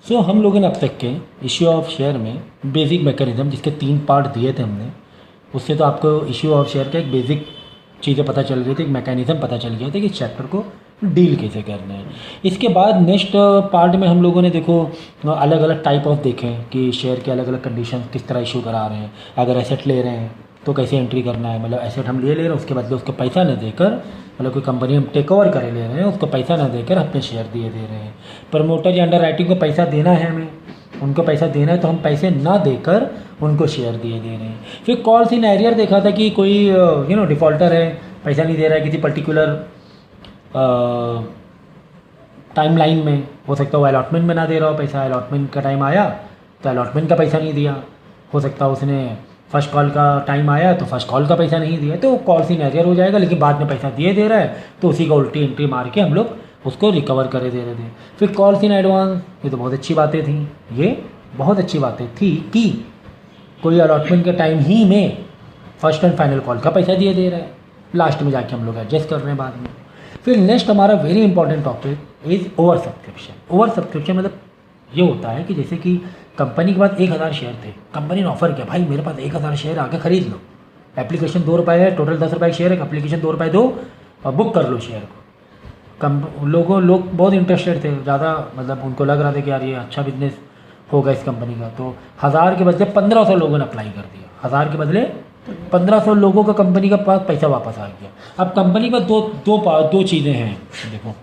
हम लोगों ने अब तक के इश्यू ऑफ शेयर में बेसिक मैकेनिज्म जिसके 3 पार्ट दिए थे हमने, उससे तो आपको इश्यू ऑफ शेयर का एक बेसिक चीज़ें पता चल गई थी, एक मैकेनिज्म पता चल गया था कि इस चैप्टर को डील कैसे करना है। इसके बाद नेक्स्ट पार्ट में हम लोगों ने देखो अलग अलग टाइप ऑफ देखें कि शेयर के अलग अलग कंडीशन किस तरह इशू करा रहे हैं। अगर एसेट ले रहे हैं तो कैसे एंट्री करना है, मतलब एसेट हम ले रहे हैं उसके बदले उसको पैसा न देकर, मतलब कोई कंपनी हम टेक ओवर करे ले रहे हैं उसको पैसा ना देकर अपने शेयर दे रहे हैं। प्रमोटर या अंडर राइटिंग को पैसा देना है, हमें उनको पैसा देना है तो हम पैसे ना देकर उनको शेयर दे रहे हैं। फिर कॉल सिनेरियर देखा था कि कोई डिफ़ॉल्टर है, पैसा नहीं दे रहा है किसी पर्टिकुलर टाइमलाइन में, हो सकता है वो अलॉटमेंट में ना दे रहा हो पैसा, अलॉटमेंट का टाइम आया तो अलॉटमेंट का पैसा नहीं दिया, हो सकता है उसने फर्स्ट कॉल का टाइम आया तो फर्स्ट कॉल का पैसा नहीं दिया, तो कॉल सिनेरियर हो जाएगा, लेकिन बाद में पैसा दे रहा है तो उसी का उल्टी एंट्री मार के हम लोग उसको रिकवर करे दे रहे थे। फिर कॉल्स इन एडवांस, ये तो बहुत अच्छी बातें थी, ये बहुत अच्छी बातें थी कि कोई अलॉटमेंट के टाइम ही में फर्स्ट एंड फाइनल कॉल का पैसा दे रहा है, लास्ट में जाके हम लोग एडजस्ट कर रहे हैं बाद में। फिर नेक्स्ट हमारा very important topic is over subscription. Over subscription मतलब ये होता है कि जैसे कि कंपनी के पास 1000 शेयर थे, कंपनी ने ऑफर किया भाई मेरे पास 1000 शेयर आके खरीद लो, एप्लीकेशन 2 रुपये है, टोटल 10 रुपये शेयर है, एप्लीकेशन 2 रुपये दो और बुक कर लो शेयर को। लोग बहुत इंटरेस्टेड थे, ज़्यादा मतलब उनको लग रहा था कि यार ये अच्छा बिजनेस होगा इस कंपनी का, तो 1000 के बदले 1500 लोगों ने अप्लाई कर दिया, 1000 के बदले 1500 लोगों का कंपनी का पास पैसा वापस आ गया। अब कंपनी में दो चीज़ें हैं, देखो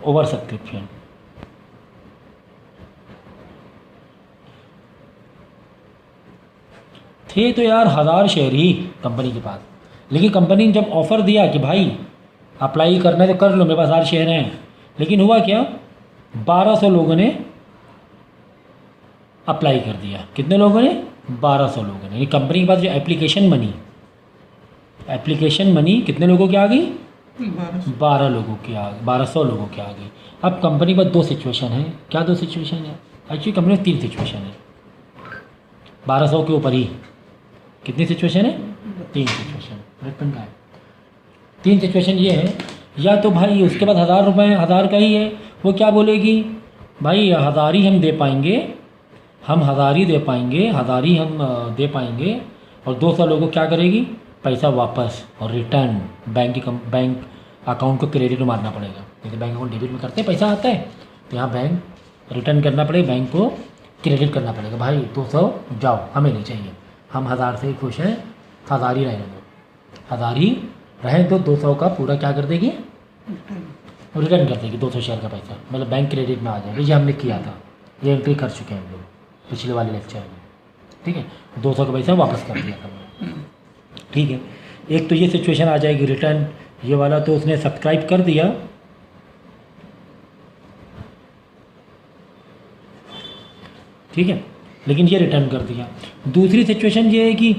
ओवर सब्सक्रिप्शन, थे तो यार 1000 शेयर ही कंपनी के पास, लेकिन कंपनी ने जब ऑफ़र दिया कि भाई अप्लाई करना है तो कर लो मेरे पास 1000 शेयर हैं, लेकिन हुआ क्या 1200 लोगों ने अप्लाई कर दिया। कितने लोगों ने? 1200 लोगों ने। कंपनी के पास जो एप्लीकेशन मनी कितने लोगों की आ गई? 12 लोगों की आ गई, 1200 लोगों की आ गई। अब कंपनी के पास 2 सिचुएशन है। क्या 2 सिचुएशन है? एक्चुअली कंपनी में 3 सिचुएशन है, 1200 के ऊपर ही कितनी सिचुएशन है? 3 सिचुएशन। रेट का है 3 सिचुएशन ये है, या तो भाई उसके बाद 1000 रुपये 1000 का ही है, वो क्या बोलेगी भाई 1000 ही हम दे पाएंगे, हम 1000 ही दे पाएंगे, 1000 ही हम दे पाएंगे, और 200 लोगों को क्या करेगी पैसा वापस और रिटर्न बैंक अकाउंट को क्रेडिट में मारना पड़ेगा। जैसे बैंक अकाउंट डेबिट में करते हैं पैसा आता है, तो यहाँ बैंक रिटर्न करना पड़ेगा, बैंक को क्रेडिट करना पड़ेगा, भाई 200 जाओ हमें नहीं चाहिए, हम 1000 से खुश हैं, 1000 ही रहने दो, 1000 ही रहें तो 200 का पूरा क्या कर देगी रिटर्न कर देगी, 200 शेयर का पैसा, मतलब बैंक क्रेडिट में आ जाएगा। ये हमने किया था, ये एंट्री कर चुके हैं हम लोग पिछले वाले लेक्चर में, ठीक है। 200 का पैसा वापस कर दिया था, ठीक है। एक तो ये सिचुएशन आ जाएगी रिटर्न, ये वाला तो उसने सब्सक्राइब कर दिया, ठीक है, लेकिन ये रिटर्न कर दिया। दूसरी सिचुएशन ये है कि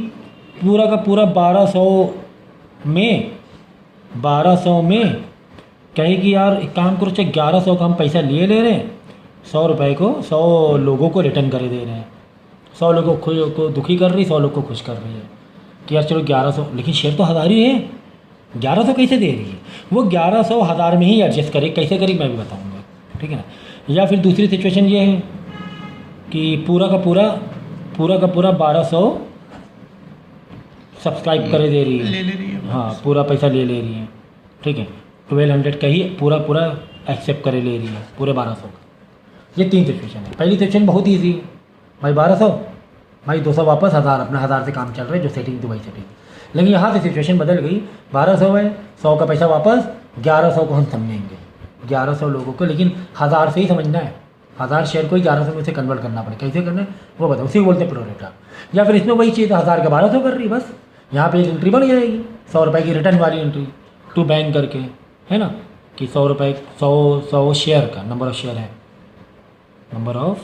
पूरा का पूरा 1200 में कहेगी यार एक काम करो, चाहे 1100 का हम पैसा ले रहे हैं, 100 रुपये को 100 लोगों को रिटर्न करे दे रहे हैं, 100 लोगों को दुखी कर रही, 100 लोग को खुश कर रही है कि यार चलो 1100, लेकिन शेयर तो 1000 ही है, 1100 कैसे दे रही है? वो 1100 1000 में ही एडजस्ट करे, कैसे करी मैं भी बताऊँगा, ठीक है ना। या फिर दूसरी सिचुएशन ये है कि पूरा का पूरा 1200 सब्सक्राइब करे दे रही है, ले रही है, हाँ पूरा पैसा ले रही है, ठीक है, 1200 का ही पूरा एक्सेप्ट करे ले रही है पूरे 1200 का। ये 3 सिचुएशन है। पहली सिचुएशन बहुत ईजी है, भाई 1200 भाई 200 वापस, 1000 अपना 1000 से काम चल रहा है, जो सेटिंग थी वही सेटिंग। लेकिन यहाँ से सिचुएशन बदल गई, 1200 है, 100 का पैसा वापस, 1100 को हम समझेंगे, 1100 लोगों को, लेकिन 1000 से ही समझना है, 1000 शेयर को ही 1100 में से कन्वर्ट करना पड़ेगा, कैसे करना है वो बताओ, उसी को बोलते हैं प्रोरेटा। या फिर इसमें वही चीज़ 1000 का 1200 कर रही, बस यहाँ पे एक एंट्री बन जाएगी 100 रुपये की रिटर्न वाली एंट्री टू बैंक करके, है ना, कि 100 रुपये 100 शेयर का नंबर ऑफ शेयर है, नंबर ऑफ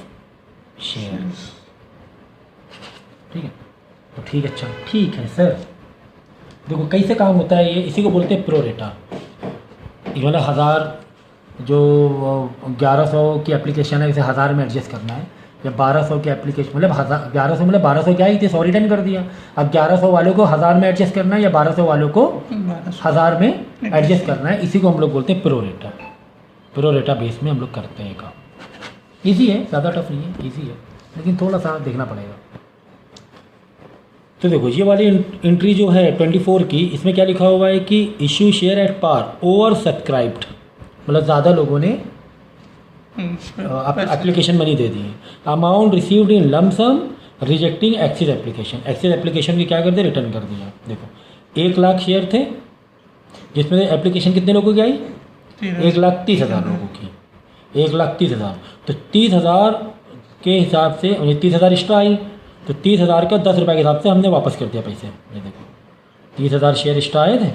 शेयर, ठीक है। तो ठीक है, अच्छा ठीक है सर, देखो कैसे काम होता है ये, इसी को बोलते हैं प्रोरेटा। ये वाला 1000 जो 1100 की एप्लीकेशन है, इसे 1000 में एडजस्ट करना है, या 1200 की एप्लीकेशन मतलब 1100 मतलब 1200 क्या ही थे, 100 रिटर्न कर दिया। अब 1100 वालों को 1000 में एडजस्ट करना है या 1200 वालों को 1000 में एडजस्ट करना है, इसी को हम लोग बोलते हैं प्रोरेटा। प्रोरेटा बेस में हम लोग करते हैं काम, इजी है, ज़्यादा टफ नहीं है, इजी है, लेकिन थोड़ा सा देखना पड़ेगा। तो देखो ये वाली एंट्री जो है 24 की, इसमें क्या लिखा हुआ है कि issue share at par oversubscribed, मतलब ज़्यादा लोगों ने एप्लीकेशन मनी दे दी है। Amount received in lump sum rejecting excess application, excess application की क्या कर दिया, रिटर्न कर दिया। देखो 1 लाख शेयर थे जिसमें एप्लीकेशन कितने लोगों की आई, 1,30,000 लोगों की, 1,30,000। तो 30,000 के हिसाब से 30,000 एक्स्ट्रा आई, तो 30,000 का 10 रुपये के हिसाब से हमने वापस कर दिया पैसे। ये देखो 30,000 शेयर एक्स्ट्रा आए थे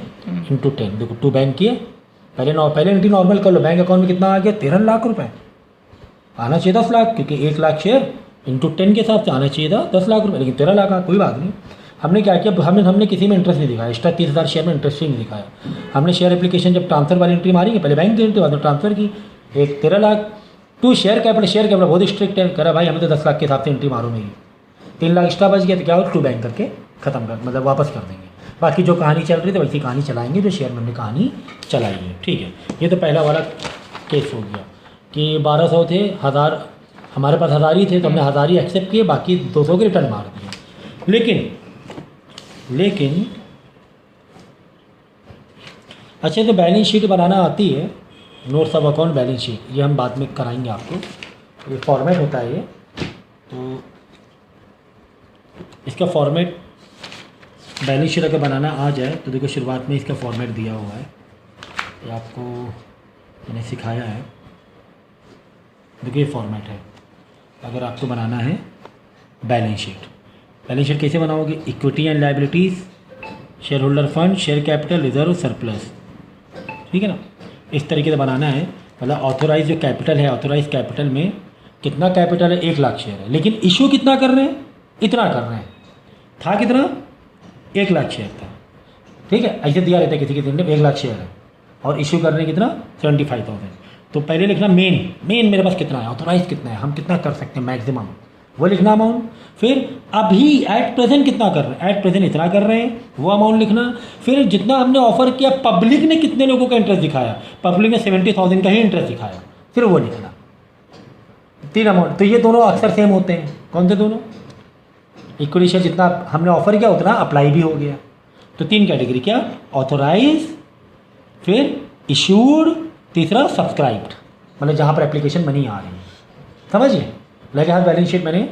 इंटू 10, देखो 2 बैंक किए। पहले एंट्री नॉर्मल कर लो, बैंक अकाउंट में कितना आ गया, 13 लाख रुपये। आना चाहिए 10 लाख, क्योंकि 1 लाख शेयर इंटू 10 के हिसाब से आना चाहिए था 10 लाख रुपये, लेकिन 13 लाख आ, कोई बात नहीं। हमने क्या किया, हमने किसी में इंटरेस्ट नहीं दिखाया, एक्स्ट्रा 30,000 शेयर में इंटरेस्ट ही नहीं दिखाया। हमने शेयर एप्लीकेशन जब ट्रांसफर वाली एंट्री मारी, पहले बैंक की एंट्री बाद में ट्रांसफर की, एक 13 लाख टू शेयर कैपिटल बहुत स्ट्रिक्ट है, करा भाई हमें तो 10 लाख के हिसाब से एंट्री मारो मेरी, 3 लाख एक्स्ट्रा बच गया तो क्या हो, 2 बैंक करके ख़त्म कर, मतलब वापस कर देंगे। बाकी जो कहानी चल रही थी वैसी कहानी चलाएंगे जो शेयर में हमने कहानी चलाई है, ठीक है। ये तो पहला वाला केस हो गया कि 1200 थे, 1000 हमारे पास 1000 ही थे, तो हमने 1000 ही एक्सेप्ट किए, बाकी 200 के रिटर्न मार दिए। लेकिन अच्छा, तो बैलेंस शीट बनाना आती है, notes of account balance sheet, ये हम बाद में कराएंगे आपको। ये फॉर्मेट होता है ये, तो इसका फॉर्मेट बैलेंस शीट अगर बनाना आ जाए तो देखो शुरुआत में इसका फॉर्मेट दिया हुआ है, ये आपको मैंने सिखाया है। देखो ये फॉर्मेट है अगर आपको बनाना है बैलेंस शीट। बैलेंस शीट कैसे बनाओगे, equity and liabilities, share holder fund, share capital, reserve, surplus, ठीक है ना। इस तरीके से बनाना है। मतलब ऑथोराइज जो कैपिटल है, ऑथोराइज कैपिटल में कितना कैपिटल है, 1 लाख शेयर है, लेकिन इशू कितना कर रहे हैं, इतना कर रहे हैं। था कितना, 1 लाख शेयर था, ठीक है, ऐसे दिया रहता है किसी दिन में 1 लाख शेयर है और इशू कर रहे हैं कितना, 75,000। तो पहले लिखना मेन मेरे पास कितना है, ऑथोराइज कितना है, हम कितना कर सकते हैं मैक्सिमम, वो लिखना अमाउंट। फिर अभी एट प्रेजेंट कितना कर रहे हैं, एट प्रेजेंट इतना कर रहे हैं, वो अमाउंट लिखना। फिर जितना हमने ऑफर किया, पब्लिक ने कितने लोगों का इंटरेस्ट दिखाया, पब्लिक ने 70,000 का ही इंटरेस्ट दिखाया, फिर वो लिखना। 3 अमाउंट, तो ये दोनों अक्सर सेम होते हैं। कौन से दोनों, इक्विटी शेयर जितना हमने ऑफर किया उतना अप्लाई भी हो गया। तो 3 कैटेगरी, क्या, ऑथोराइज, फिर इशूड, तीसरा सब्सक्राइब्ड, मतलब जहाँ पर एप्लीकेशन मनी आ रही है, समझिए। लगे हाथ बैलेंस शीट मैंने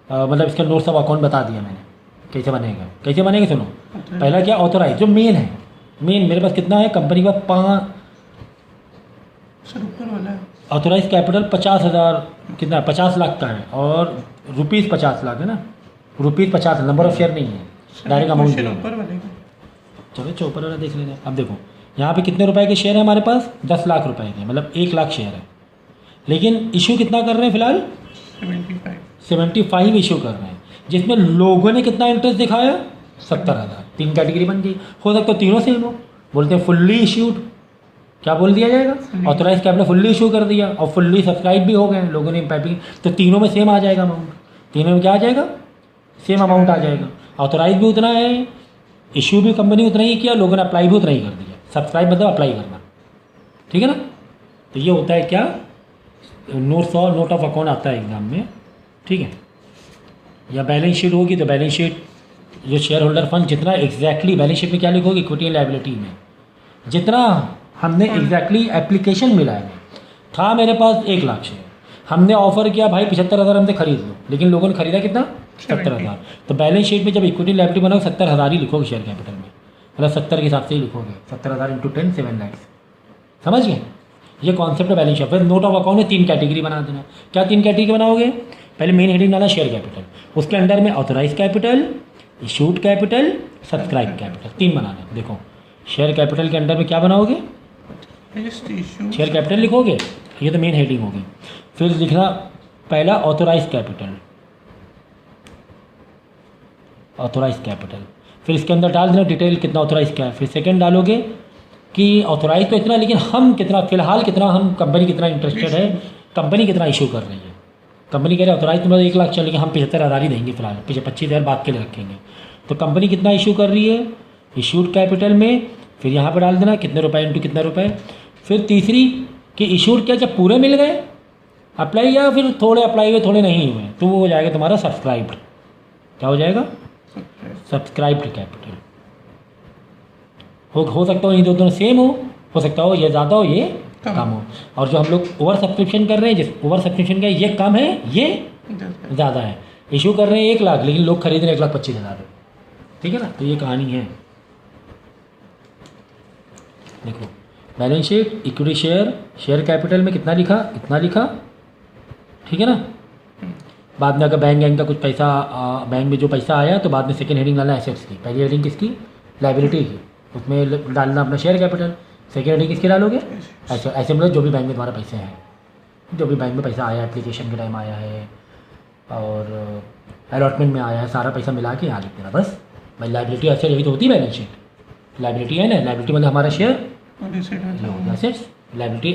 मतलब इसका नोट्स ऑफ अकाउंट बता दिया मैंने कैसे बनेगा, कैसे बनेगा सुनो। पहला क्या, ऑथोराइज जो मेन है, मेन मेरे पास कितना है, कंपनी का 5 ऑथोराइज कैपिटल 50,000 कितना, 50 लाख का है, और रुपीज़ 50 लाख है ना, रुपीज़ 50, नंबर ऑफ शेयर नहीं है, डायरेक्ट अमाउंट। चलो चौपर वाला देख लेते हैं। अब देखो यहाँ पे कितने रुपए के शेयर है हमारे पास, 10 लाख रुपए के, मतलब 1 लाख शेयर है, लेकिन इशू कितना कर रहे हैं फिलहाल, 75 इशू कर रहे हैं, जिसमें लोगों ने कितना इंटरेस्ट दिखाया, 70,000। 3 कैटेगरी बन गई, हो सकता है तीनों सेम हो। बोलते हैं फुल्ली इश्यूड, क्या बोल दिया जाएगा, ऑथोराइज कैपिटल फुल्ली इशू कर दिया, और फुल्ली सब्सक्राइब भी हो गए लोगों ने पाइपिंग, तो तीनों में सेम आ जाएगा अमाउंट, तीनों में क्या आ जाएगा, सेम अमाउंट आ जाएगा। ऑथोराइज भी उतना है, इशू भी कंपनी उतना ही किया, लोगों ने अप्लाई भी उतना ही कर दिया। सब्सक्राइब मतलब अप्लाई करना, ठीक है ना। तो ये होता है क्या, नोट ऑफ अकाउंट आता है एग्जाम में, ठीक है। या बैलेंस शीट होगी तो बैलेंस शीट जो शेयर होल्डर फंड जितना एग्जैक्टली बैलेंस शीट में क्या लिखोगे, इक्विटी एंड लायबिलिटी में जितना हमने एग्जैक्टली एप्लीकेशन मिला है, था मेरे पास 1 लाख शेयर, हमने ऑफर किया भाई 75,000 हमसे खरीद लो, लेकिन लोगों ने खरीदा कितना, 70,000। तो बैलेंस शीट में जब इक्विटी लायबिलिटी बनाओगे 70,000 ही लिखोगे शेयर कैपिटल में, मतलब 70 के हिसाब से ही लिखोगे, 70,000 इंटू 10 7 लाख, समझ गए। ये कॉन्सेप्ट है बैलेंस शीट। फिर नोट ऑफ अकाउंट में 3 कैटेगरी बना देना। क्या 3 कैटेगरी बनाओगे, पहले मेन हेडिंग डाला शेयर कैपिटल, उसके अंडर में authorise capital, issued capital, subscribe capital, 3 बनाना। देखो शेयर कैपिटल के अंडर में क्या बनाओगे, शेयर कैपिटल लिखोगे, ये तो मेन हेडिंग होगी। फिर लिखना पहला ऑथोराइज कैपिटल, ऑथोराइज कैपिटल, फिर इसके अंदर डाल देना डिटेल कितना ऑथोराइज क्या है। फिर सेकंड डालोगे कि ऑथोराइज तो इतना, लेकिन हम कितना फिलहाल कितना, हम कंपनी कितना इंटरेस्टेड है, कंपनी कितना इशू कर रही है। कंपनी कह रही है ऑथोराइज तुम्हारा 1 लाख चलेगा, हम 75,000 ही देंगे फिलहाल, 25,000 बात के लिए रखेंगे। तो कंपनी कितना इशू कर रही है इशूड कैपिटल में, फिर यहाँ पर डाल देना कितने रुपए इंटू कितना रुपए। फिर तीसरी कि इशूड क्या जब पूरे मिल गए अप्लाई या फिर थोड़े अप्लाई हुए थोड़े नहीं हुए, तो वो हो जाएगा तुम्हारा सब्सक्राइब्ड। क्या हो जाएगा? Subscribed capital. हो सकता हो ये दोनों सेम हो सकता हो ये ज़्यादा हो ये कम हो। और जो हम लोग ओवर सब्सक्रिप्शन कर रहे हैं, जिस ओवर सब्सक्रिप्शन का ये कम है ये ज़्यादा है। इशू कर रहे हैं 1 लाख लेकिन लोग खरीद रहे हैं 1,25,000। ठीक है ना, तो ये कहानी है। देखो balance sheet, equity share, share capital में कितना लिखा, इतना लिखा, ठीक है ना। बाद में अगर बैंक का कुछ पैसा बैंक में जो पैसा आया तो बाद में सेकेंड हेडिंग डालना एसेट्स की, पहली हेडिंग किसकी, लाइबिलिटी की, उसमें डालना अपना शेयर कैपिटल। सेकेंड हेडिंग किसके डालोगे, ऐसे मतलब जो भी बैंक में तुम्हारा पैसे हैं, जो भी बैंक में पैसा आया, एप्लीकेशन के टाइम आया है और अलॉटमेंट में आया है, सारा पैसा मिला के यहाँ लिख देना बस। भाई लाइबिलिटी एसेट यही तो होती है बैलेंस शीट। लाइबिलिटी है ना, लाइबिलिटी मतलब हमारा शेयर, एसेट्स लाइबिलिटी।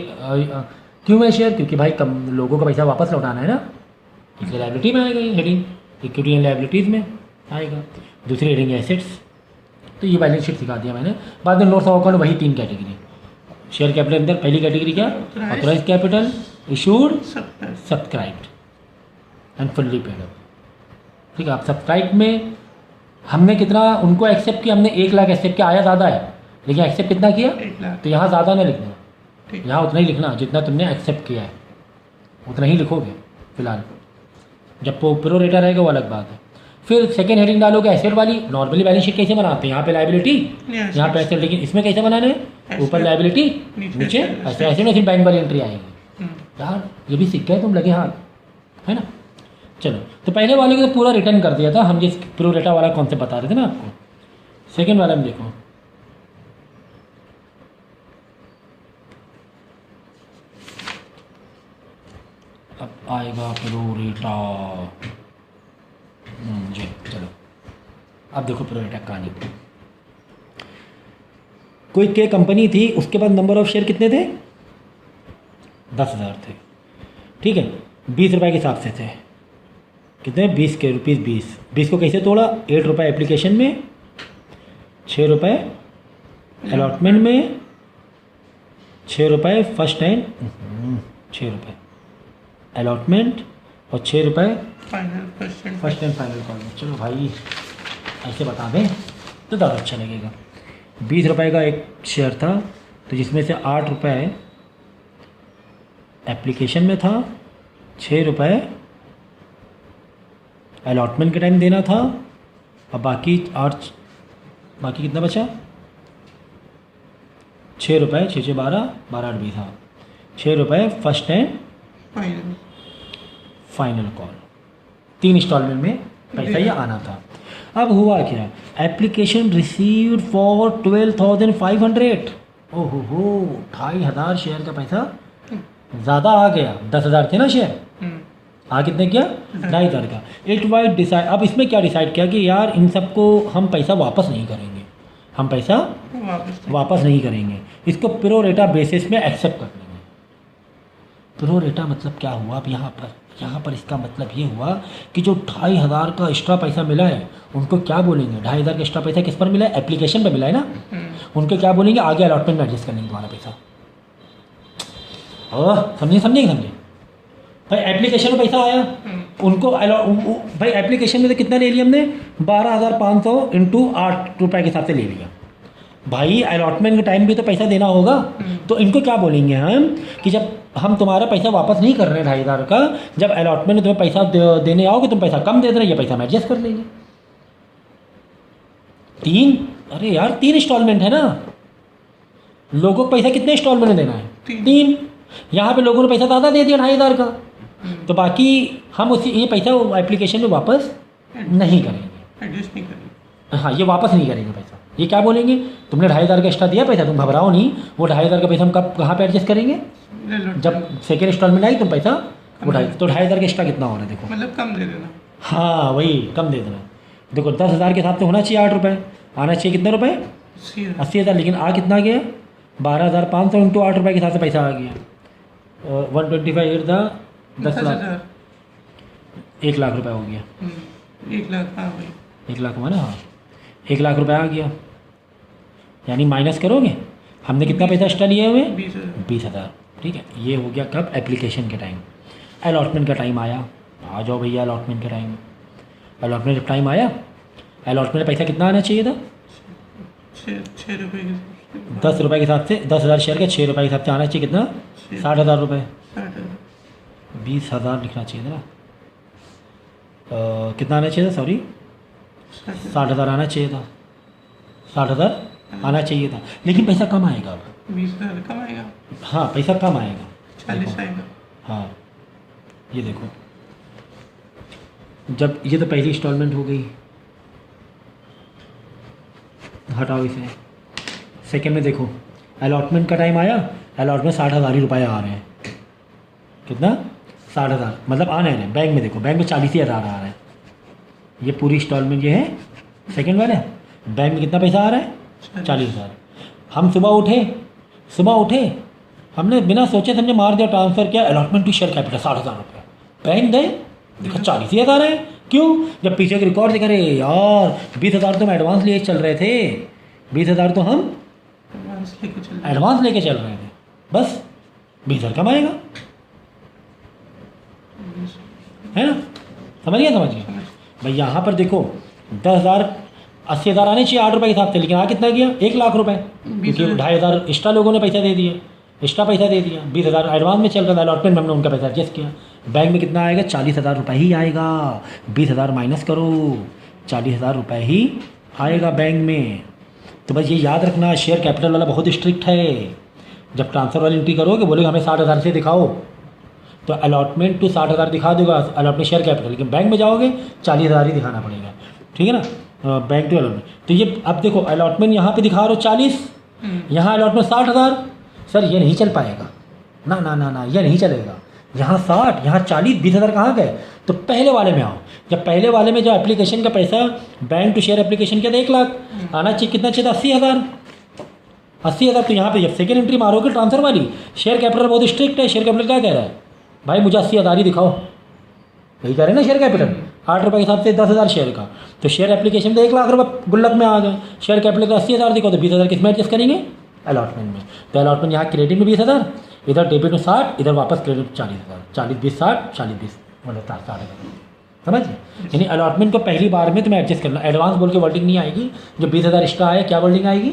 क्यों है शेयर, क्योंकि भाई कम लोगों का पैसा वापस लौटाना है ना, इसलिए लाइबिलिटी में आएगा ये हेडिंग, इक्विटी एंड लाइबिलिटीज़ में आएगा। दूसरी हेडिंग है एसेट्स। तो ये बैलेंस शीट सिखा दिया मैंने। बाद में नोट्स ऑफ अकाउंट वही 3 कैटेगरी। शेयर कैपिटल अंदर पहली कैटेगरी क्या, authorise capital, issued, subscribed and fully paid up. ठीक है, अब सब्सक्राइब में हमने कितना उनको एक्सेप्ट किया, हमने 1 लाख एक्सेप्ट किया, आया ज़्यादा है लेकिन एक्सेप्ट कितना किया, तो यहाँ ज़्यादा ना लिखना, यहाँ उतना ही लिखना जितना तुमने एक्सेप्ट किया है, उतना ही लिखोगे फिलहाल। जब प्रो रेटा रहेगा वो अलग बात है। फिर सेकेंड हेडिंग डालोगे एसेट वाली। नॉर्मली बैलेंस शीट कैसे बनाते हैं, यहाँ पे लाइबिलिटी, यहाँ पे एसेट, लेकिन इसमें कैसे बनाना है, ऊपर लाइबिलिटी नीचे ऐसे, ऐसे में फिर बैंक वाली एंट्री आएगी। यार ये भी सीख गए तुम, लगे हाथ, है ना। चलो, तो पहले वाले को तो पूरा रिटर्न कर दिया था हम, जिस प्रो रेटा वाला कॉन्सेप्ट बता रहे थे ना आपको। सेकेंड वाला में देखो, अब आएगा प्रो रेटा जी। चलो अब देखो प्रो रेटा कहानी। कोई के कंपनी थी, उसके पास नंबर ऑफ शेयर कितने थे, 10,000 थे। ठीक है, 20 रुपये के हिसाब से थे, कितने, 20 के रुपीज़ 20 को कैसे तोड़ा, 8 रुपये एप्लीकेशन में, 6 रुपये अलॉटमेंट में, 6 रुपये फर्स्ट एंड 6 रुपये अलॉटमेंट और 6 रुपये फर्स्ट एंड फाइनल कॉल में। चलो भाई ऐसे बता दें तो ज़्यादा अच्छा लगेगा। 20 रुपये का एक शेयर था, तो जिसमें से 8 रुपये एप्लीकेशन में था, 6 रुपये अलॉटमेंट के टाइम देना था, और बाकी कितना बचा, 6 रुपये, 6 12 12 8 20, हाँ 6 रुपये first and final call. 3 instalment में पैसा ये आना था। अब हुआ क्या, एप्लीकेशन रिसीव्ड फॉर 12,500। ओहो हो, 2,500 शेयर का पैसा ज़्यादा आ गया। 10,000 थे ना शेयर, आ कितने किया, 2,500 का। इट वाइट डिसाइड, अब इसमें क्या डिसाइड किया कि यार इन सबको हम पैसा वापस नहीं करेंगे, हम पैसा वापस नहीं करेंगे, इसको प्रो रेटा बेसिस में एक्सेप्ट कर लेंगे। प्रो रेटा मतलब क्या हुआ, अब यहाँ पर इसका मतलब ये हुआ कि जो 2,500 का एक्स्ट्रा पैसा मिला है उनको क्या बोलेंगे, 2,500 का एक्स्ट्रा पैसा किस पर मिला है, एप्लीकेशन पर मिला है ना, उनको क्या बोलेंगे, आगे अलॉटमेंट में एडजस्ट कर लेंगे तुम्हारा पैसा। समझे भाई, एप्लीकेशन में पैसा आया उनको भाई एप्लीकेशन में तो कितना ले लिया हमने, 12,500 इंटू 8 रुपये के हिसाब से ले लिया। भाई अलॉटमेंट के टाइम भी तो पैसा देना होगा, तो इनको क्या बोलेंगे हम कि जब हम तुम्हारा पैसा वापस नहीं कर रहे हैं 2,500 का, जब अलॉटमेंट में तुम्हें पैसा देने आओगे तुम पैसा कम दे देना, ये पैसा हम एडजस्ट कर लेंगे। 3 इंस्टॉलमेंट है ना, लोगों को पैसा कितने इंस्टॉलमेंट में देना है, 3। यहाँ पे लोगों ने पैसा ज़्यादा दे दिया 2,500 का, तो बाकी हम ये पैसा एप्लीकेशन में वापस नहीं करेंगे, एडजस्ट नहीं करेंगे। हाँ, ये वापस नहीं करेंगे पैसा। ये क्या बोलेंगे, तुमने 2,500 का एक्स्ट्रा दिया पैसा, तुम घबराओ नहीं, वो 2,500 का पैसा हम कहाँ पे एडजस्ट करेंगे, जब सेकेंड इंस्टॉलमेंट आई तुम पैसा उठाई, तो 2,500 का एक्स्ट्रा कितना हो रहा है, देखो मतलब कम दे देना। हाँ वही कम दे देना। देखो 10,000 के हिसाब से होना चाहिए 8 रुपये, आना चाहिए कितने रुपये, 80,000, लेकिन आ कितना गया, 12,500 इंटू 8 रुपये के हिसाब से पैसा आ गया, 125 8 10 लाख, 1 लाख रुपये हो गया। 1 लाख, हाँ भाई 1 लाख हुआ ना, हाँ 1 लाख रुपये आ गया। यानी माइनस करोगे, हमने कितना पैसा एक्स्ट्रा लिए हुए, 20,000। 20,000। ठीक है, ये हो गया कब, एप्लीकेशन के टाइम। अलॉटमेंट का टाइम आया, आ जाओ भैया अलॉटमेंट का टाइम। अलॉटमेंट जब टाइम आया, अलॉटमेंट में पैसा कितना आना चाहिए था? 6 रुपये के 10 रुपये के हिसाब से, 10,000 शेयर के 6 रुपये के हिसाब से आना चाहिए कितना? 60,000 रुपये। 20,000 लिखना चाहिए था ना। कितना आना चाहिए था? सॉरी 60,000 आना चाहिए था। 60,000 आना चाहिए था, लेकिन पैसा कम आएगा अब। 20,000 कम आएगा, हाँ पैसा कम आएगा। 40 आएगा। हाँ ये देखो, जब ये तो पहली इंस्टॉलमेंट हो गई, हटाओ इसे। सेकेंड में देखो, अलॉटमेंट का टाइम आया, अलॉटमेंट 60,000 ही रुपये आ रहे हैं। कितना? 60,000, मतलब आ नहीं रहे। बैंक में देखो, बैंक में 40,000 आ रहा है। ये पूरी इंस्टॉलमेंट ये है सेकेंड वाला। बैंक में कितना पैसा आ रहा है? 40,000। हम सुबह उठे, हमने बिना सोचे समझे मार दिया, ट्रांसफ़र किया, अलॉटमेंट टू शेयर कैपिटल 60,000 रुपये। बैंक गए, देखा 40,000 आ रहे हैं। क्यों? जब पीछे के रिकॉर्ड दिखा रहे यार 20,000 तो हम एडवांस लिए चल रहे थे, 20,000 तो हम एडवांस लेके चल रहे थे, बस 20,000 कम आएगा, है ना? समझ गया भाई। यहाँ पर देखो 10,000 80,000 आने चाहिए 8 रुपये के हिसाब से, लेकिन आ कितना गया? 1,00,000 रुपये, क्योंकि 2,500 एक्स्ट्रा लोगों ने पैसा दे दिए, एक्स्ट्रा पैसा दे दिया। 20,000 एडवांस में चल रहा था, अलॉटमेंट में हमने उनका पैसा एडजस्ट किया। बैंक में कितना आएगा? 40,000 रुपये ही आएगा। 20,000 माइनस करो, 40,000 रुपये ही आएगा बैंक में। तो बस ये याद रखना, शेयर कैपिटल वाला बहुत स्ट्रिक्ट है। जब ट्रांसफ़र वाली एंट्री करोगे, बोलेगा हमें 60,000 से दिखाओ, तो अलॉटमेंट टू 60,000 दिखा देगा अलॉटमेंट शेयर कैपिटल, लेकिन बैंक में जाओगे 40,000 ही दिखाना पड़ेगा। ठीक है ना? Bank to allotment. तो ये अब देखो, अलॉटमेंट यहाँ पे दिखा रहे हो 40, यहाँ अलॉटमेंट 60,000। सर ये नहीं चल पाएगा, ना ना ना ना, ये नहीं चलेगा। यहाँ 60, यहाँ 40, 20,000 कहाँ गए? तो पहले वाले में आओ। जब पहले वाले में जो एप्लीकेशन का पैसा बैंक टू शेयर एप्लीकेशन किया था 1,00,000 आना चाहिए, कितना चाहिए था? 80,000। 80,000। तो यहाँ पे जब सेकेंड एंट्री मारोगे ट्रांसफर वाली, शेयर कैपिटल बहुत स्ट्रिक्ट है। शेयर कैपिटल क्या कह रहा है? भाई मुझे 80,000 ही दिखाओ, यही कह रहे हैं ना शेयर कैपिटल। 8 रुपये के हिसाब से 10,000 शेयर का, तो शेयर एप्लीकेशन तो 1,00,000 रुपये गुल्लक में आ गए। शेयर कैपिटल का 80,000 दिखाओ, तो 20,000 किस में एडजस्ट करेंगे? अलॉटमेंट में। तो अलॉटमेंट यहाँ क्रेडिट में 20,000, इधर डेबिट में 60, इधर वापस क्रेडिट 40,000। 40 20 60, 40 20 मतलब 60,000। समझ? यानी अलॉटमेंट को पहली बार में तुम्हें एडजस्ट करना। एडवांस बोल के वर्डिंग नहीं आएगी। जो 20,000 एक्स्ट्रा आए, क्या वर्डिंग आएगी?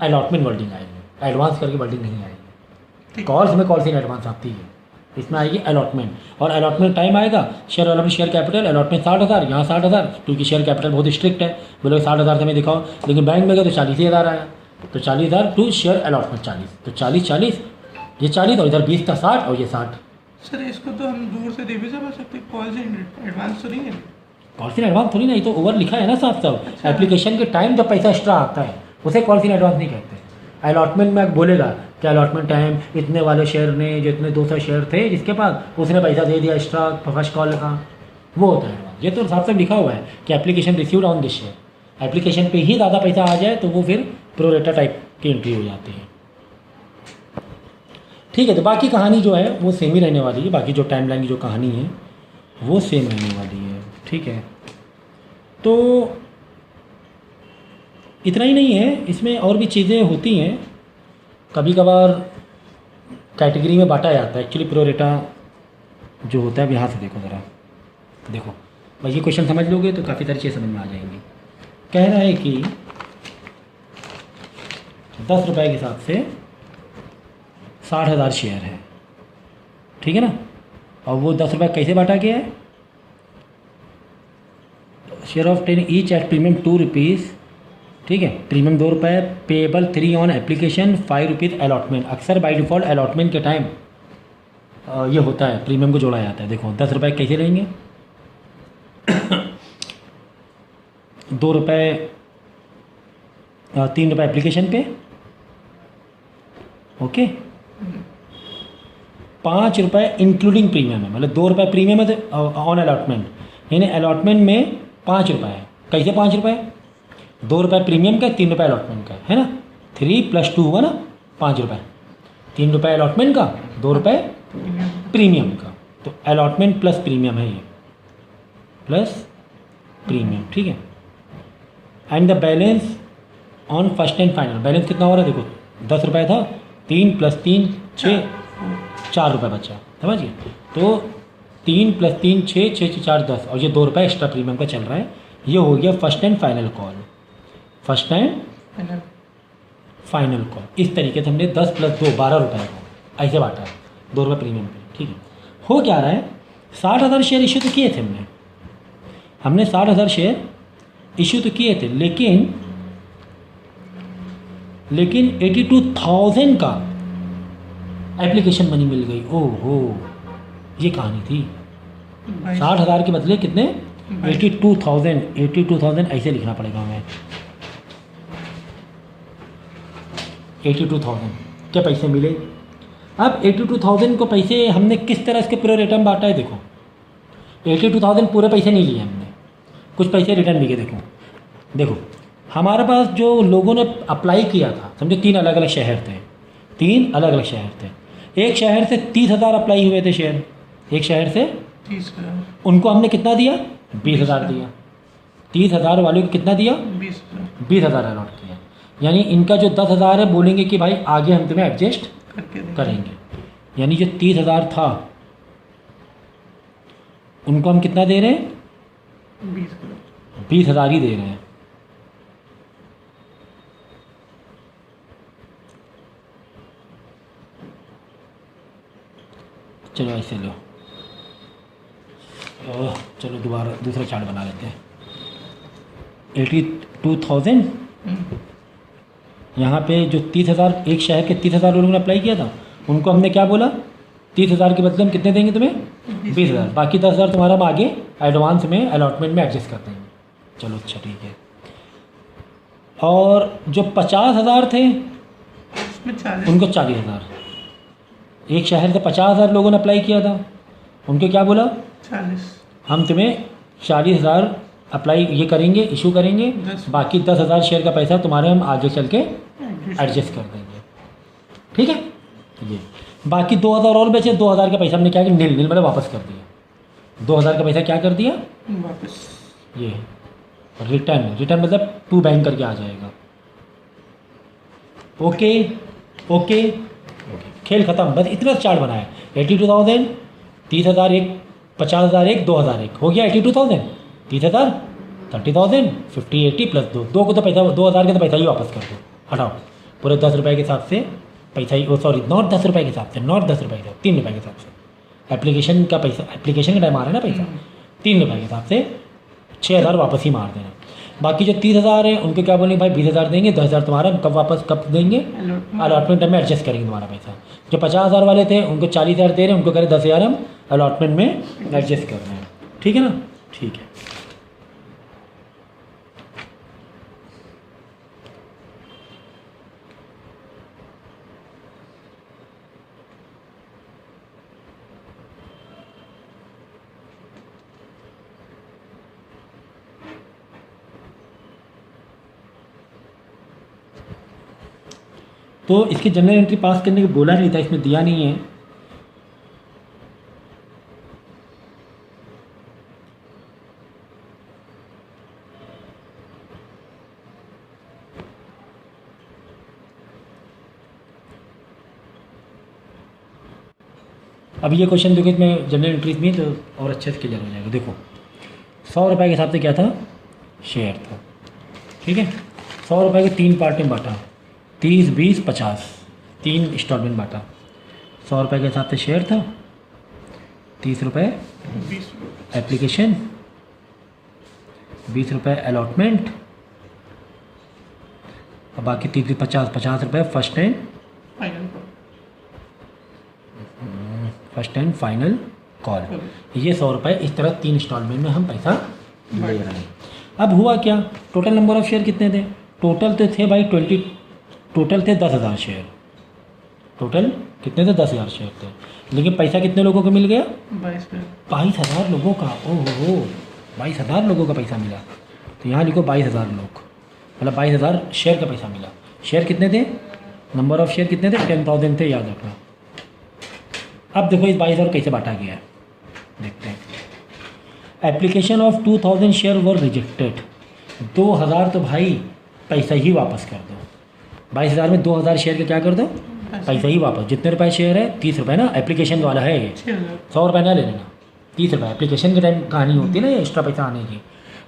अलॉटमेंट वर्डिंग आएगी। एडवांस करके वर्डिंग नहीं आएगी। कॉल्स में कॉल्स इन एडवांस आती है, इसमें आएगी अलॉटमेंट। और अलॉटमेंट टाइम आएगा, share allotment share capital allotment 60,000, यहाँ 60,000, क्योंकि शेयर कैपिटल बहुत स्ट्रिक्ट है। बोले 60,000 से हमें दिखाओ, लेकिन बैंक में गए तो 40,000 आया। तो 40,000 टू शेयर अलॉटमेंट 40, तो 40 40, ये 40 और इधर 20 का 60 और ये 60। सर इसको तो हम दूर से दे भी समझ सकते, कॉल से एडवांस तो नहीं है। कॉल इन एडवांस थोड़ी नहीं, तो ओवर लिखा है ना साफ साफ। एप्लीकेशन के टाइम जब पैसा एक्स्ट्रा आता है उसे कॉल इन एडवांस नहीं कहते। अलॉटमेंट में बोलेगा कि अलॉटमेंट टाइम इतने वाले शेयर ने, जितने 200 शेयर थे जिसके पास, उसने पैसा दे दिया एक्स्ट्रा फर्स्ट कॉल का, वो होता है एडवांस। ये तो साफ साफ लिखा हुआ है कि application received on this share. Application पे ही ज़्यादा पैसा आ जाए तो वो फिर प्रोरेटा टाइप की एंट्री हो जाती है। ठीक है, तो बाकी कहानी जो है वो सेम ही रहने वाली है। बाकी जो टाइमलाइन की जो कहानी है वो सेम रहने वाली है। ठीक है, तो इतना ही नहीं है, इसमें और भी चीज़ें होती हैं। कभी कभार कैटेगरी में बांटा जाता है। एक्चुअली प्रोरेटा जो होता है, यहाँ से देखो ज़रा, देखो भाई ये क्वेश्चन समझ लोगे तो काफ़ी सारी चीज़ें समझ में आ जाएंगी। कह रहा है कि 10 रुपये के हिसाब से 60,000 शेयर है, ठीक है ना? और वो 10 रुपये कैसे बांटा गया है? Share of 10 each at premium 2 rupees, ठीक है? प्रीमियम 2 रुपये, payable 3 on application, 5 rupees allotment. अक्सर बाई डिफ़ॉल्ट अलॉटमेंट के टाइम ये होता है, प्रीमियम को जोड़ा जाता है। देखो 10 रुपये कैसे लेंगे? 2 रुपये 3 रुपये एप्लीकेशन पे, ओके। 5 रुपये इंक्लूडिंग प्रीमियम है, मतलब 2 रुपये प्रीमियम है ऑन अलॉटमेंट, यानी अलॉटमेंट में 5 रुपये है। कैसे 5 रुपये? 2 रुपये प्रीमियम का, 3 रुपये अलॉटमेंट का, है ना? 3 + 2 हुआ ना 5 रुपये। 3 रुपये अलॉटमेंट का, 2 रुपये प्रीमियम का, तो अलॉटमेंट प्लस प्रीमियम है ये, प्लस प्रीमियम, ठीक है। And the balance on first and final, balance कितना हो रहा है? देखो 10 रुपये था, 3 + 3 6, ₹4 बचा, समझिए। तो 3 + 3 6, 6 × 4 10 और ये ₹2 एक्स्ट्रा प्रीमियम का चल रहा है। ये हो गया first and final call, first and final final call. इस तरीके से हमने 10 + 2 ₹12 को ऐसे बांटा है, ₹2 प्रीमियम पे, ठीक है। हो क्या रहा है, 60,000 शेयर इशू तो किए थे हमने 60,000 शेयर इशू तो किए थे, लेकिन 82,000 का एप्लीकेशन मनी मिल गई। ओहो, ये कहानी थी। 60,000 के बदले कितने, 82,000 ऐसे लिखना पड़ेगा हमें। 82,000 के पैसे मिले। अब 82,000 को पैसे हमने किस तरह इसके पूरे रिटर्न बांटा है, देखो 82,000 पूरे पैसे नहीं लिए हमने, कुछ पैसे रिटर्न भी गए। देखो हमारे पास जो लोगों ने अप्लाई किया था, समझो 3 अलग अलग शहर थे, 3 अलग अलग शहर थे। एक शहर से 30,000 अप्लाई हुए थे शेयर, एक शहर से 30,000, उनको हमने कितना दिया, 20,000 दिया। 30,000 वालों को कितना दिया, 20,000 अलॉट किया। यानी इनका जो 10,000 है, बोलेंगे कि भाई आगे हम तुम्हें एडजस्ट करेंगे। यानी जो 30,000 था उनको हम कितना दे रहे हैं, 20,000 ही दे रहे हैं। चलो ऐसे लो, चलो दोबारा दूसरा चार्ट बना लेते हैं। 82,000 यहाँ पे जो 30,000, एक शहर के 30,000 लोगों ने अप्लाई किया था, उनको हमने क्या बोला, 30,000 के बदले हम कितने देंगे तुम्हें, 20,000। बाकी 10,000 तुम्हारा हम आगे एडवांस में अलॉटमेंट में एडजस्ट कर देंगे। चलो अच्छा ठीक है। और जो 50,000 थे उनको 40,000, एक शहर से 50,000 लोगों ने अप्लाई किया था, उनको क्या बोला, 40, हम तुम्हें 40,000 अप्लाई ये करेंगे, इशू करेंगे, बाकी 10,000 शेयर का पैसा तुम्हारे हम आगे चल के एडजस्ट कर देंगे, ठीक है। ये बाकी 2,000 और बचे, 2,000 का पैसा हमने क्या किया, नील मतलब वापस कर दिया। 2,000 का पैसा क्या कर दिया, वापस। ये रिटर्न मतलब टू बैंक करके आ जाएगा। ओके ओके ओके, खेल ख़त्म, बस इतना चार्ट बनाया। 82,000, 30,000 एक, 50,000 एक, 2,000 एक, हो गया 82,000, 30,000, 30,000, 50, 80 + 2, 2 को तो पैसा, 2,000 का तो पैसा ही वापस कर दो, हटाओ। पूरे 10 रुपये के हिसाब से पैसा ही, सॉरी नॉट 10 रुपये के हिसाब से, नॉट 10 रुपये के हिसाब, 3 रुपये के हिसाब से एप्लीकेशन का पैसा, एप्लीकेशन का टाइम आ रहा है ना पैसा, 3 रुपये के हिसाब से 6,000 वापस ही मार देना। बाकी जो 30,000 है उनको क्या बोलेंगे, भाई 20,000 देंगे, 10,000 तुम्हारा कब देंगे, अलॉटमेंट में एडजस्ट करेंगे तुम्हारा पैसा। जो 50,000 वाले थे उनको 40,000 दे रहे हैं, उनको करें 10,000 हम अलॉटमेंट में एडजस्ट कर रहे हैं, ठीक है ना, ठीक है। तो इसकी जनरल एंट्री पास करने को बोला नहीं था, इसमें दिया नहीं है। अब ये क्वेश्चन देखो, इसमें जनरल एंट्रीज में तो और अच्छे से क्लियर हो जाएगा। देखो 100 रुपये के हिसाब से क्या था, शेयर था, ठीक है। 100 रुपये के 3 पार्ट में बांटा, 30, 20, 50, 3 इंस्टॉलमेंट बांटा। 100 रुपये के हिसाब से शेयर था, 30 रुपये एप्लीकेशन, 20 रुपये अलॉटमेंट, और बाकी 30, 50 रुपये फर्स्ट एंड फाइनल कॉल। ये 100 रुपये इस तरह 3 इंस्टॉलमेंट में हम पैसा ले रहे हैं। अब हुआ क्या, टोटल नंबर ऑफ़ शेयर कितने थे, टोटल तो थे भाई 20, टोटल थे 10,000 शेयर, टोटल कितने थे, 10,000 शेयर थे। लेकिन पैसा कितने लोगों को मिल गया, 22,000 लोगों का। ओहो, 22,000 लोगों का पैसा मिला। तो यहाँ लिखो 22,000 लोग, मतलब 22,000 शेयर का पैसा मिला। शेयर कितने थे, नंबर ऑफ़ शेयर कितने थे, 10,000 थे, याद रखना। अब देखो इस 22,000 कैसे बांटा गया है, देखते हैं। Application of 2,000 share were rejected, 2,000 तो भाई पैसा ही वापस कर दो। 22,000 में 2,000 शेयर के क्या कर दो, पैसा ही वापस। जितने रुपए शेयर है 30 रुपये ना, एप्लीकेशन वाला है ये, 6,000 100 रुपये ना ले लेना, 30 रुपये एप्लीकेशन के टाइम कहानी होती है ना, ये एक्स्ट्रा पैसा आने की।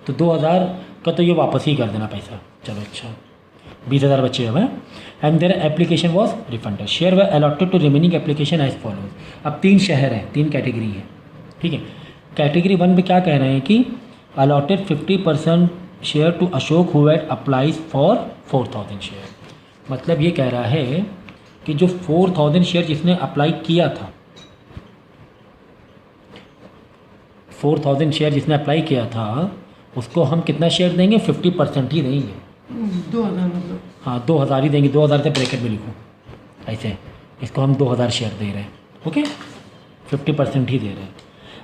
तो 2,000 का तो ये वापस ही कर देना पैसा। चलो अच्छा, 20,000 बचे हुए हैं। And their application was refunded, share were allotted to remaining application as follows. अब 3 शहर हैं, 3 कैटेगरी है, ठीक है। कैटेगरी 1 में क्या कह रहे हैं कि allotted 50% share to Ashok who had applies for 4,000 share. मतलब ये कह रहा है कि जो 4,000 शेयर जिसने अप्लाई किया था, 4,000 शेयर जिसने अप्लाई किया था, उसको हम कितना शेयर देंगे? 50% ही देंगे। 2,000 मतलब, हाँ 2,000 ही देंगे, 2,000 से ब्रैकेट में लिखो ऐसे, इसको हम 2,000 शेयर दे रहे हैं, ओके, 50% ही दे रहे हैं।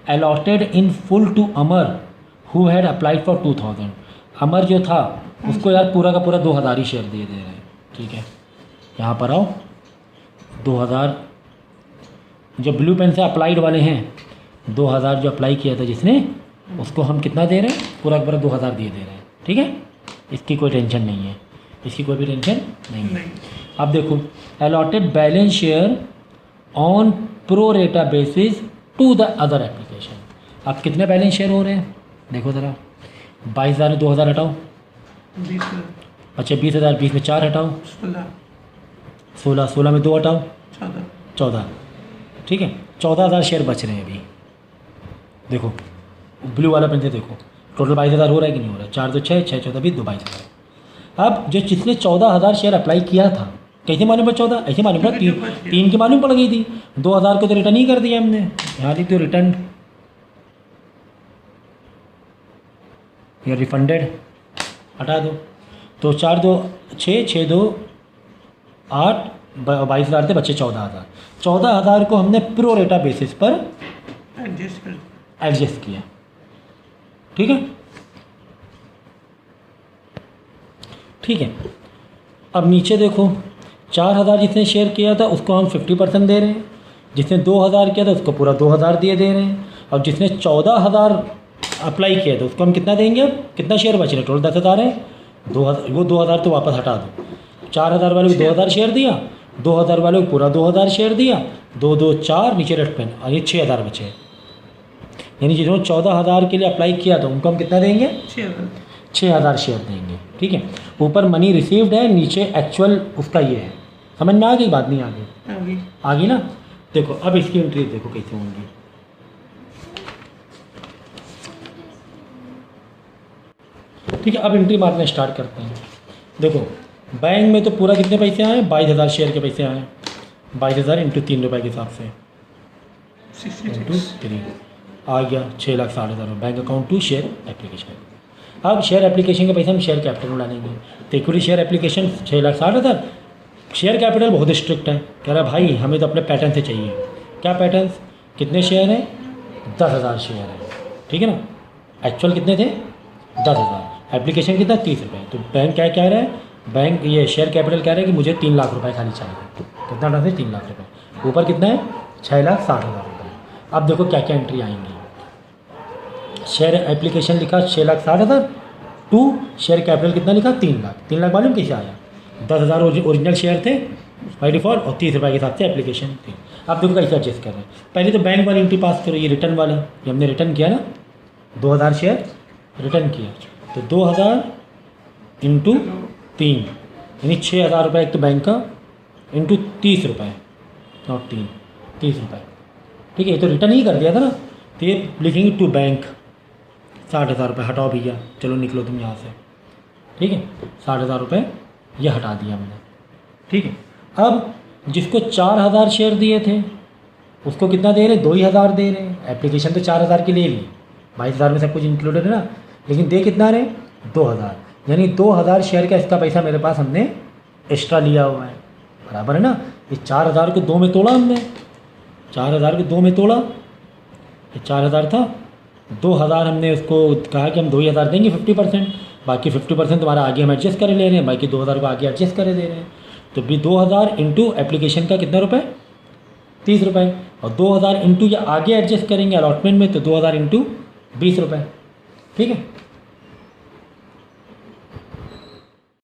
Allotted in full to Amar who had applied for 2,000। Amar जो था उसको यार पूरा का पूरा 2,000 ही शेयर दे रहे हैं, ठीक है। यहाँ पर आओ, 2,000 जो ब्लू पेन से अप्लाइड वाले हैं, 2,000 जो अप्लाई किया था जिसने, उसको हम कितना दे रहे हैं? पूरा का पूरा 2,000 दिए दे रहे हैं, ठीक है। इसकी कोई टेंशन नहीं है, इसकी कोई भी टेंशन नहीं है। अब देखो, allotted balance share on pro rata basis to the other application. अब कितने बैलेंस शेयर हो रहे हैं देखो ज़रा, 22,000 में 2,000 हटाओ, 20,000, अच्छा 20,000, 20 में 4 हटाओ, 16, 16 में 2 हटाओ, 14, 14, ठीक है। 14,000 शेयर बच रहे हैं अभी। देखो ब्लू वाला पेन से देखो, टोटल 22,000 हो रहा है कि नहीं हो रहा है? 4 2 6, 6 14 20, 2 22,000। अब जो जिसने 14,000 शेयर अप्लाई किया था, कैसे मालूम पड़ा 14? ऐसे मालूम पड़ा, 3 की मालूम पड़ गई थी। 2,000 को तो रिटर्न ही कर दिया हमने, यहाँ लिख दो रिटर्न या रिफंडेड, हटा दो। तो 4 2 6, 6 2 8, 22,000 थे, बच्चे 14,000। 14,000 को हमने प्रो रेटा बेसिस पर एडजस्ट किया, ठीक है, ठीक है। अब नीचे देखो, 4,000 जिसने शेयर किया था उसको हम 50% दे रहे हैं, जिसने 2,000 किया था उसको पूरा 2,000 दिए दे रहे हैं, और जिसने 14,000 अप्लाई किया था उसको हम कितना देंगे? अब कितना शेयर बच रहे हैं? टोटल 10,000 है, 2,000 वो 2,000 तो वापस हटा दो। 4,000 वाले को 2,000 शेयर दिया, 2,000 वाले को पूरा 2,000 शेयर दिया, 2 2 4 नीचे रेड पेन, और ये 6,000 बचे। यानी जिन्होंने 14,000 के लिए अप्लाई किया था उनको हम कितना देंगे? 6,000 शेयर देंगे, ठीक है। ऊपर मनी रिसीव्ड है, नीचे एक्चुअल उसका ये है। समझ में आ गई बात? नहीं आ गई? आ गई ना। देखो अब इसकी एंट्री देखो कैसे होंगी। ठीक है, अब एंट्री मारना स्टार्ट करते हैं। देखो बैंक में तो पूरा कितने पैसे आए? 22,000 शेयर के पैसे आए। 22,000 इंटू 3 रुपये के हिसाब से इंटू 3 आ गया 6,60,000 bank account to share application. अब शेयर एप्लीकेशन का पैसा हम शेयर कैपिटल में डालेंगे। तो equity share application 6,60,000। Share capital बहुत स्ट्रिक्ट है, कह रहा है भाई हमें तो अपने पैटर्न से चाहिए। क्या पैटर्न? कितने शेयर हैं? 10,000 शेयर है, ठीक है ना। एक्चुअल कितने थे? 10,000। एप्लीकेशन कितना? 30 रुपये। तो बैंक क्या कह रहा है? बैंक ये शेयर कैपिटल कह रहा है कि मुझे 3 लाख रुपए खाली चाहिए। कितना डालते? 3 लाख रुपए। ऊपर कितना है? 6,60,000 रुपये। अब देखो क्या क्या एंट्री आएंगी। शेयर एप्लीकेशन लिखा 6,60,000 टू शेयर कैपिटल कितना लिखा? 3 लाख। 3 लाख मालूम कैसे आया? 10,000 ओरिजिनल शेयर थे बाई डिफॉल्ट और 30 रुपये के हिसाब से एप्लीकेशन थी। अब देखो कैसे एडजस्ट कर रहे हैं। पहले तो बैंक वाली एंट्री पास करो, ये रिटर्न वाला, ये हमने रिटर्न किया ना, 2,000 शेयर रिटर्न किया। तो 2,000 इंटू 3 यानी 6,000 रुपये एक तो बैंक का, इंटू 30 रुपये, नॉट 3, 30 रुपये, ठीक है। ये तो रिटर्न ही कर दिया था ना। तो ये लिखेंगे टू बैंक 60,000 रुपये। हटाओ भैया, चलो निकलो तुम यहाँ से, ठीक है। 60,000 रुपये ये हटा दिया हमने, ठीक है। अब जिसको 4,000 शेयर दिए थे उसको कितना दे रहे? 2,000 दे रहे हैं। एप्लीकेशन तो 4,000 की ले ली, 22,000 में सब कुछ इंक्लूडेड है ना, लेकिन दे कितना रहे? 2,000। यानी 2,000 शेयर का इसका पैसा मेरे पास हमने एक्स्ट्रा लिया हुआ है, बराबर है ना। इस 4,000 को 2 में तोड़ा हमने, 4,000 को 2 में तोड़ा, ये 4,000 था, 2,000 हमने उसको कहा कि हम 2,000 देंगे 50%, बाकी 50% तुम्हारा आगे हम एडजस्ट करे ले रहे हैं, बाकी 2,000 को आगे एडजस्ट करे दे रहे हैं। तो भी 2,000 इंटू एप्लीकेशन का कितना रुपये? 30 रुपये। और 2,000 इंटू या आगे एडजस्ट करेंगे अलॉटमेंट में, तो 2,000 इंटू 20 रुपये, ठीक है।